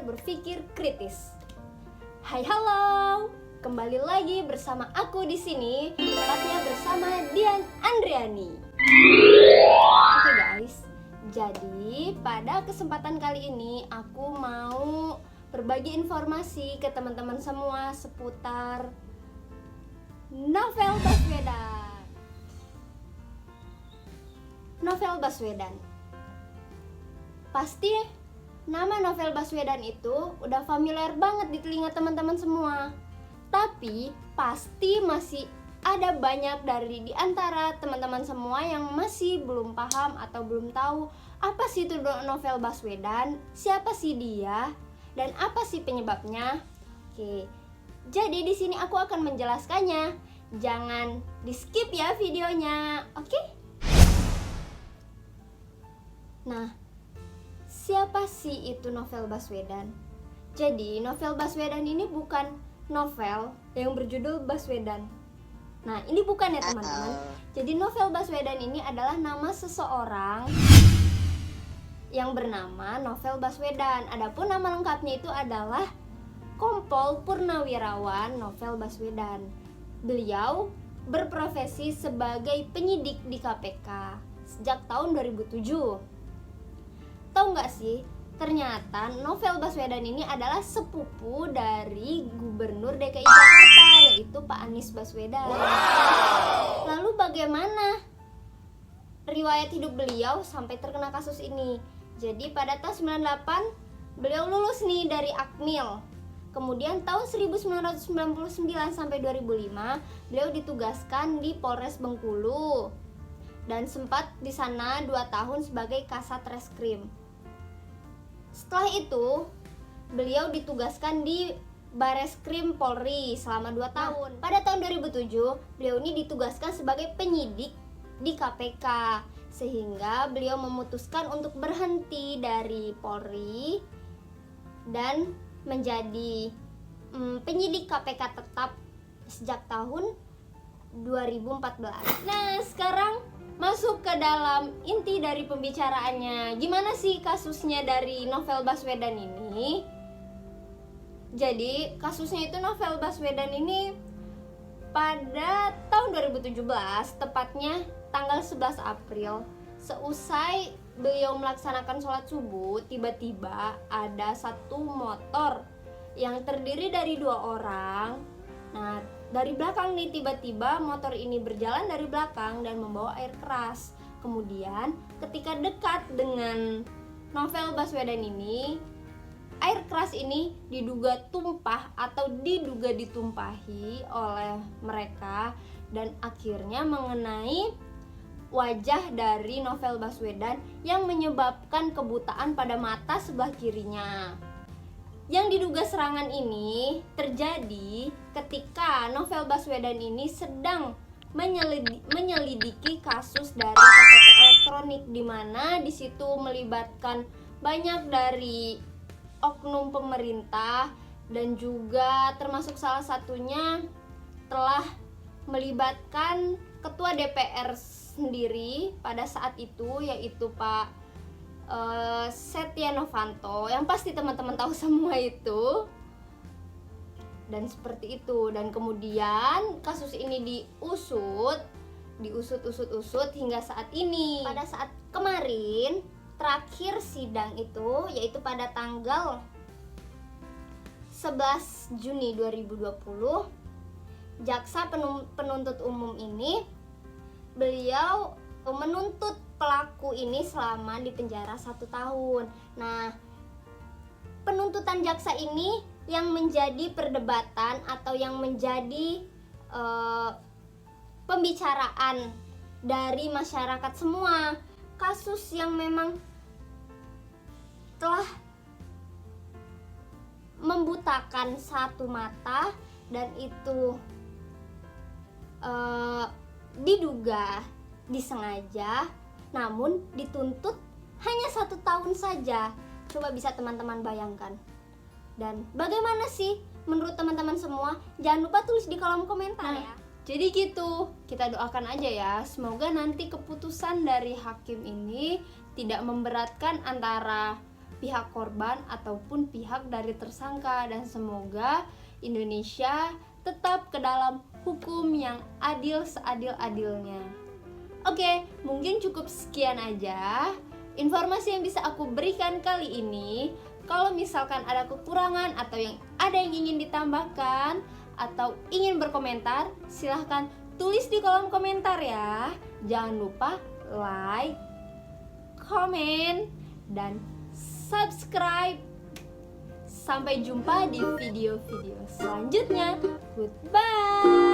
berpikir kritis. Hai halo, kembali lagi bersama aku di sini, tepatnya bersama Dian Andriani. Oke guys, jadi pada kesempatan kali ini aku mau berbagi informasi ke teman-teman semua seputar Novel Baswedan. Novel Baswedan. Pasti nama Novel Baswedan itu udah familiar banget di telinga teman-teman semua. Tapi pasti masih ada banyak dari di antara teman-teman semua yang masih belum paham atau belum tahu apa sih itu Novel Baswedan, siapa sih dia, dan apa sih penyebabnya. Oke. Jadi di sini aku akan menjelaskannya. Jangan di-skip ya videonya. Oke? Nah, siapa sih itu Novel Baswedan? Jadi, Novel Baswedan ini bukan novel yang berjudul Baswedan. Nah, ini bukan ya teman-teman. Jadi, Novel Baswedan ini adalah nama seseorang yang bernama Novel Baswedan. Adapun nama lengkapnya itu adalah Kompol Purnawirawan Novel Baswedan. Beliau berprofesi sebagai penyidik di KPK sejak tahun 2007. Tahu nggak sih, ternyata Novel Baswedan ini adalah sepupu dari Gubernur DKI Jakarta, yaitu Pak Anies Baswedan. Lalu bagaimana riwayat hidup beliau sampai terkena kasus ini? Jadi pada tahun 98 beliau lulus nih dari Akmil. Kemudian tahun 1999 sampai 2005 beliau ditugaskan di Polres Bengkulu dan sempat di sana 2 tahun sebagai Kasat Reskrim. Setelah itu beliau ditugaskan di Bareskrim Polri selama 2 tahun. Pada tahun 2007 beliau ini ditugaskan sebagai penyidik di KPK, sehingga beliau memutuskan untuk berhenti dari Polri dan menjadi penyidik KPK tetap sejak tahun 2014. Nah, sekarang masuk ke dalam inti dari pembicaraannya. Gimana sih kasusnya dari Novel Baswedan ini? Jadi, kasusnya itu Novel Baswedan ini pada tahun 2017, tepatnya tanggal 11 April, seusai beliau melaksanakan sholat subuh, tiba-tiba ada satu motor yang terdiri dari 2 orang. Nah, dari belakang nih tiba-tiba motor ini berjalan dari belakang dan membawa air keras. Kemudian ketika dekat dengan Novel Baswedan ini, air keras ini diduga tumpah atau diduga ditumpahi oleh mereka dan akhirnya mengenai wajah dari Novel Baswedan yang menyebabkan kebutaan pada mata sebelah kirinya. Yang diduga serangan ini terjadi ketika Novel Baswedan ini sedang menyelidiki kasus dari KTP elektronik, di mana di situ melibatkan banyak dari oknum pemerintah dan juga termasuk salah satunya telah melibatkan ketua DPR sendiri pada saat itu, yaitu Pak Setia Novanto, yang pasti teman-teman tahu semua itu. Dan seperti itu, dan kemudian kasus ini diusut hingga saat ini. Pada saat kemarin terakhir sidang itu, yaitu pada tanggal 11 Juni 2020, jaksa penuntut umum ini beliau menuntut pelaku ini selama di penjara 1 tahun. Nah, penuntutan jaksa ini yang menjadi perdebatan atau yang menjadi pembicaraan dari masyarakat semua. Kasus yang memang telah membutakan satu mata dan itu diduga disengaja, namun dituntut hanya 1 tahun saja. Coba bisa teman-teman bayangkan. Dan bagaimana sih menurut teman-teman semua? Jangan lupa tulis di kolom komentar ya. Jadi gitu, kita doakan aja ya, semoga nanti keputusan dari hakim ini tidak memberatkan antara pihak korban ataupun pihak dari tersangka, dan semoga Indonesia tetap ke dalam hukum yang adil seadil-adilnya. Oke, mungkin cukup sekian aja informasi yang bisa aku berikan kali ini. Kalau misalkan ada kekurangan atau ada yang ingin ditambahkan atau ingin berkomentar, silahkan tulis di kolom komentar ya. Jangan lupa like, komen, dan subscribe. Sampai jumpa di video-video selanjutnya. Goodbye.